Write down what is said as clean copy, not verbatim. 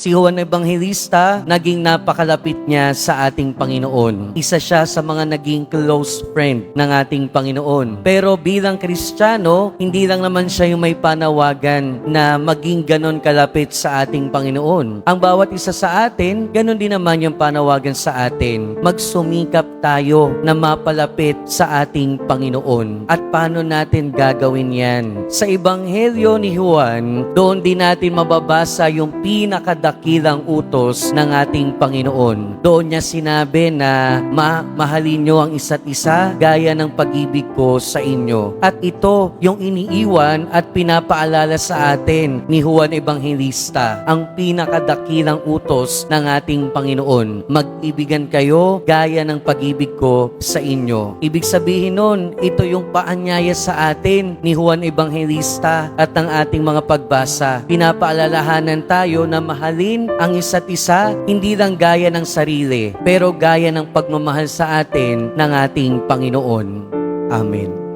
Si Juan Evangelista, naging napakalapit niya sa ating Panginoon. Isa siya sa mga naging close friend ng ating Panginoon. Pero bilang Kristiyano, hindi lang naman siya yung may panawagan na maging ganon kalapit sa ating Panginoon. Ang bawat isa sa atin, ganon din naman yung panawagan sa atin. Magsumikap tayo na mapalapit sa ating Panginoon. At paano natin gagawin yan? Sa Ebanghelyo ni Juan, doon din natin mababasa yung pinakadakilang utos ng ating Panginoon. Doon niya sinabi na mahalin nyo ang isa't isa gaya ng pag-ibig ko sa inyo. At ito yung iniiwan at pinapaalala sa atin ni Juan Evangelista, ang pinakadakilang utos ng ating Panginoon. Mag-ibigan kayo gaya ng pag-ibig ko sa inyo. Ibig sabihin nun, ito yung paanyaya sa atin ni Juan Evangelista at ng ating mga pagbasa. Pinapaalalahanan tayo na mahalin ang isa't isa, hindi lang gaya ng sarili, pero gaya ng pagmamahal sa atin ng ating Panginoon. Amen.